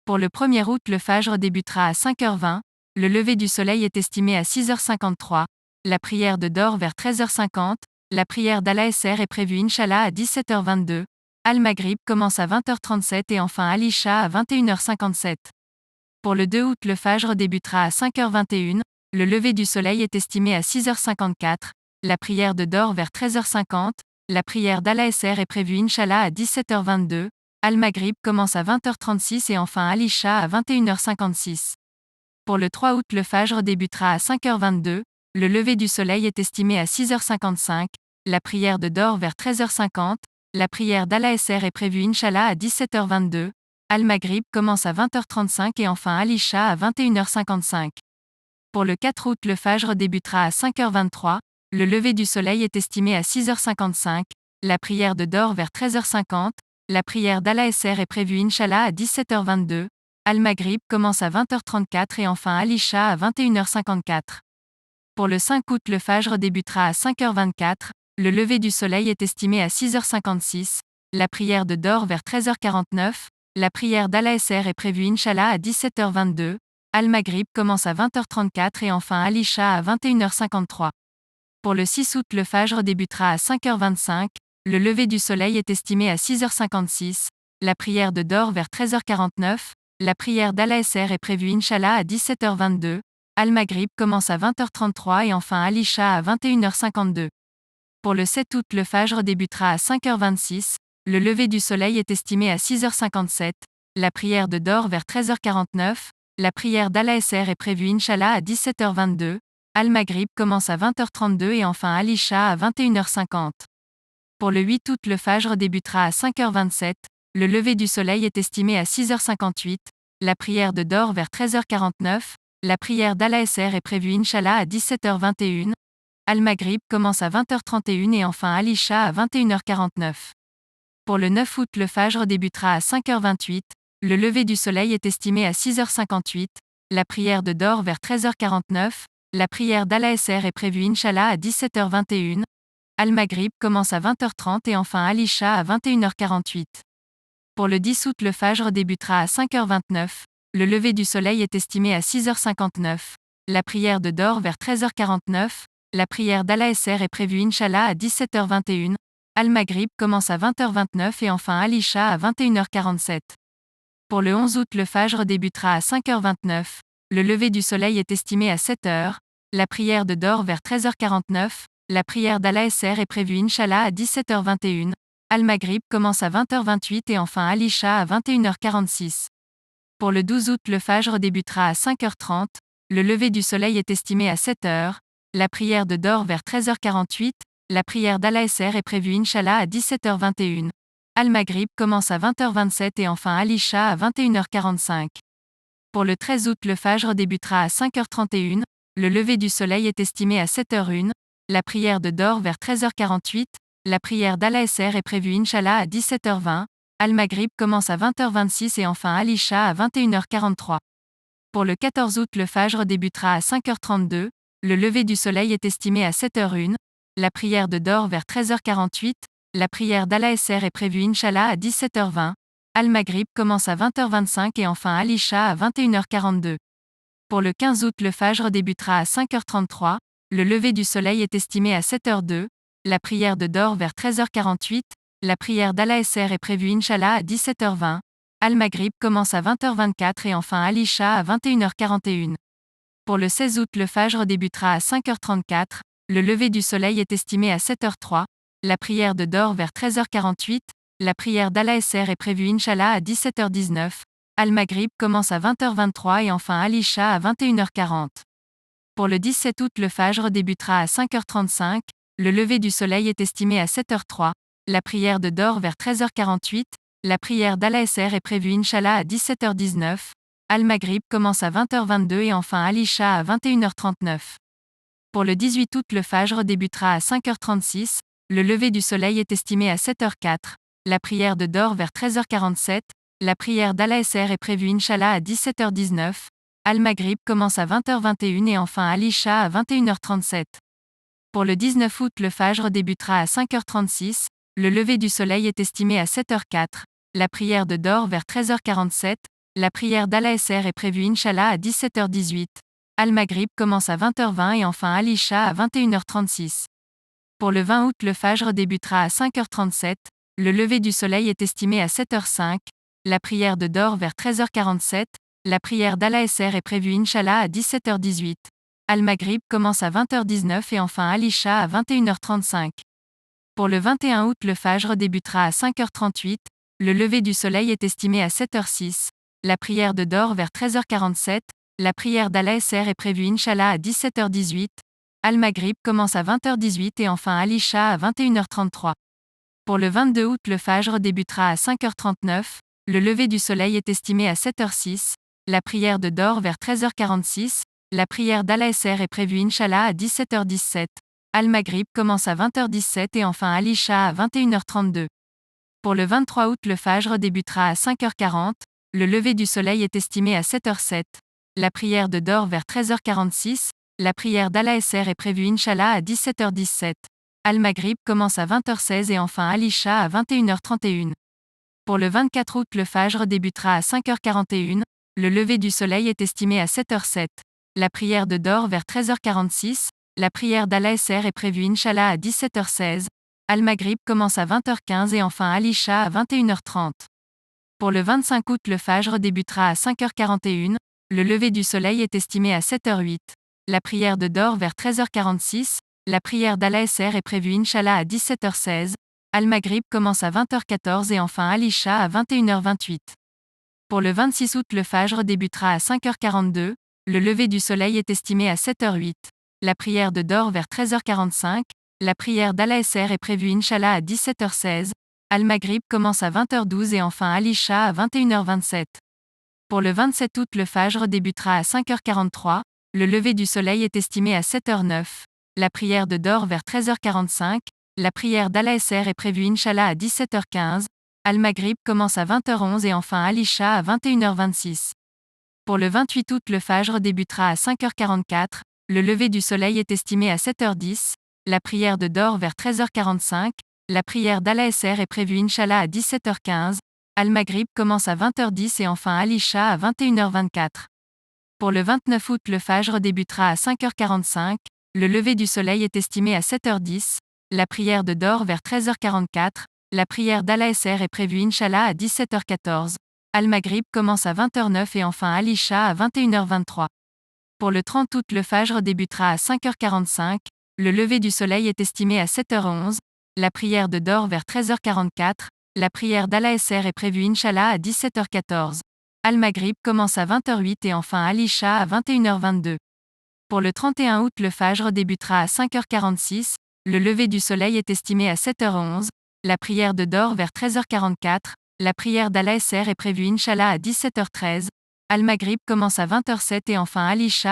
Pour le 1er août, le Fajr débutera à 5h20, le lever du soleil est estimé à 6h53, la prière de Dor vers 13h50, la prière d'Al-Asr est prévue Inch'Allah à 17h22, Al-Maghrib commence à 20h37 et enfin Al-Isha à 21h57. Pour le 2 août, le Fajr débutera à 5h21, le lever du soleil est estimé à 6h54, la prière de Dor vers 13h50, la prière d'Al-Asr est prévue Inch'Allah à 17h22, Al-Maghrib commence à 20h36 et enfin Al-Isha à 21h56. Pour le 3 août, le Fajr débutera à 5h22, le lever du soleil est estimé à 6h55, la prière de Dor vers 13h50, la prière d'Al-Asr est prévue Inch'Allah à 17h22, Al-Maghrib commence à 20h35 et enfin Al-Isha à 21h55. Pour le 4 août, le Fajr débutera à 5h23, le lever du soleil est estimé à 6h55, la prière de Dor vers 13h50, la prière d'Al-Asr est prévue Inch'Allah à 17h22, Al-Maghrib commence à 20h34 et enfin Al-Isha à 21h54. Pour le 5 août, le Fajr débutera à 5h24, le lever du soleil est estimé à 6h56, la prière de Dor vers 13h49, la prière d'Al-Asr est prévue Inch'Allah à 17h22, Al-Maghrib commence à 20h34 et enfin Al-Isha à 21h53. Pour le 6 août, le Fajr débutera à 5h25, le lever du soleil est estimé à 6h56, la prière de Dor vers 13h49, la prière d'Al-Asr est prévue Inch'Allah à 17h22, Al-Maghrib commence à 20h33 et enfin Al-Isha à 21h52. Pour le 7 août, le Fajr débutera à 5h26, le lever du soleil est estimé à 6h57, la prière de Dor vers 13h49, la prière d'Al-Asr est prévue Inch'Allah à 17h22, Al-Maghrib commence à 20h32 et enfin Al-Isha à 21h50. Pour le 8 août, le Fajr débutera à 5h27, le lever du soleil est estimé à 6h58, la prière de Dor vers 13h49, la prière d'Al-Asr est prévue Inch'Allah à 17h21, Al-Maghrib commence à 20h31 et enfin Al-Isha à 21h49. Pour le 9 août, le Fajr débutera à 5h28, le lever du soleil est estimé à 6h58, la prière de Dor vers 13h49, la prière d'Al-Asr est prévue Inch'Allah à 17h21, Al-Maghrib commence à 20h30 et enfin Al-Isha à 21h48. Pour le 10 août, le Fajr débutera à 5h29, le lever du soleil est estimé à 6h59, la prière de Dor vers 13h49, la prière d'Al-Asr est prévue Inch'Allah à 17h21, Al-Maghrib commence à 20h29 et enfin Al-Isha à 21h47. Pour le 11 août, le Fajr débutera à 5h29, le lever du soleil est estimé à 7h, la prière de Dor vers 13h49, la prière d'Al-Asr est prévue Inch'Allah à 17h21, Al-Maghrib commence à 20h28 et enfin Al-Isha à 21h46. Pour le 12 août, le Fajr débutera à 5h30, le lever du soleil est estimé à 7h, la prière de Dor vers 13h48, la prière d'Al-Asr est prévue Inch'Allah à 17h21, Al-Maghrib commence à 20h27 et enfin Al-Isha à 21h45. Pour le 13 août, le Fajr débutera à 5h31, le lever du soleil est estimé à 7h01, la prière de Dor vers 13h48, la prière d'Al-Asr est prévue Inch'Allah à 17h20, Al-Maghrib commence à 20h26 et enfin Al-Isha à 21h43. Pour le 14 août, le Fajr débutera à 5h32, le lever du soleil est estimé à 7h01, la prière de Dor vers 13h48, la prière d'Al-Asr est prévue Inch'Allah à 17h20, Al-Maghrib commence à 20h25 et enfin Al-Isha à 21h42. Pour le 15 août, le Fajr débutera à 5h33, le lever du soleil est estimé à 7h02, la prière de Dor vers 13h48, la prière d'Al-Asr est prévue Inch'Allah à 17h20, Al-Maghrib commence à 20h24 et enfin Al-Isha à 21h41. Pour le 16 août, le Fajr débutera à 5h34, le lever du soleil est estimé à 7h03, la prière de Dor vers 13h48, la prière d'Al-Asr est prévue Inch'Allah à 17h19, Al-Maghrib commence à 20h23 et enfin Al-Isha à 21h40. Pour le 17 août, le Fajr débutera à 5h35, le lever du soleil est estimé à 7h03, la prière de Dor vers 13h48, la prière d'Al-Asr est prévue Inch'Allah à 17h19, Al-Maghrib commence à 20h22 et enfin Al-Isha à 21h39. Pour le 18 août, le Fajr débutera à 5h36, le lever du soleil est estimé à 7h04, la prière de Dor vers 13h47, la prière d'Al-Asr est prévue Inch'Allah à 17h19, Al-Maghrib commence à 20h21 et enfin Al-Isha à 21h37. Pour le 19 août, le Fajr débutera à 5h36, le lever du soleil est estimé à 7h04, la prière de Dor vers 13h47, La prière d'Al-Asr est prévue Inch'Allah à 17h18. Al-Maghrib commence à 20h20 et enfin Al-Isha à 21h36. Pour le 20 août, le Fajr débutera à 5h37. Le lever du soleil est estimé à 7h05. La prière de Dor vers 13h47. La prière d'Al-Asr est prévue Inch'Allah à 17h18. Al-Maghrib commence à 20h19 et enfin Al-Isha à 21h35. Pour le 21 août, le Fajr débutera à 5h38. Le lever du soleil est estimé à 7h06. La prière de Dor vers 13h47. La prière d'Al-Asr est prévue Inch'Allah à 17h18. Al-Maghrib commence à 20h18 et enfin Al-Isha à 21h33. Pour le 22 août, le Fajr débutera à 5h39. Le lever du soleil est estimé à 7h06. La prière de Dor vers 13h46. La prière d'Al-Asr est prévue Inch'Allah à 17h17. Al-Maghrib commence à 20h17 et enfin Al-Isha à 21h32. Pour le 23 août, le Fajr débutera à 5h40. Le lever du soleil est estimé à 7h07. La prière de Dor vers 13h46. La prière d'Al-Asr est prévue Inch'Allah à 17h17. Al-Maghrib commence à 20h16 et enfin Al-Isha à 21h31. Pour le 24 août, le Fajr débutera à 5h41. Le lever du soleil est estimé à 7h07. La prière de Dor vers 13h46. La prière d'Al-Asr est prévue Inch'Allah à 17h16. Al-Maghrib commence à 20h15 et enfin Al-Isha à 21h30. Pour le 25 août, le Fajr débutera à 5h41. Le lever du soleil est estimé à 7h08. La prière de Dor vers 13h46. La prière d'Al-Asr est prévue Inch'Allah à 17h16. Al-Maghrib commence à 20h14 et enfin Al-Isha à 21h28. Pour le 26 août, le Fajr débutera à 5h42. Le lever du soleil est estimé à 7h08. La prière de Dor vers 13h45. La prière d'Al-Asr est prévue Inch'Allah à 17h16. Al-Maghrib commence à 20h12 et enfin Al-Isha à 21h27. Pour le 27 août, le Fajr débutera à 5h43. Le lever du soleil est estimé à 7h09. La prière de Dor vers 13h45. La prière d'Al-Asr est prévue Inch'Allah à 17h15. Al-Maghrib commence à 20h11 et enfin Al-Isha à 21h26. Pour le 28 août, le Fajr débutera à 5h44. Le lever du soleil est estimé à 7h10. La prière de Dor vers 13h45. La prière d'Al-Asr est prévue Inch'Allah à 17h15. Al-Maghrib commence à 20h10 et enfin Al-Isha à 21h24. Pour le 29 août, le Fajr débutera à 5h45. Le lever du soleil est estimé à 7h10. La prière de Dor vers 13h44. La prière d'Al-Asr est prévue Inch'Allah à 17h14. Al-Maghrib commence à 20h09 et enfin Al-Isha à 21h23. Pour le 30 août, le Fajr débutera à 5h45. Le lever du soleil est estimé à 7h11. La prière de Dor vers 13h44. La prière d'Al-Asr est prévue Inch'Allah à 17h14. Al-Maghrib commence à 20h08 et enfin Al-Isha à 21h22. Pour le 31 août, le Fajr débutera à 5h46. Le lever du soleil est estimé à 7h11. La prière de Dor vers 13h44. La prière d'Al-Asr est prévue Inch'Allah à 17h13. Al-Maghrib commence à 20h07 et enfin Al-Isha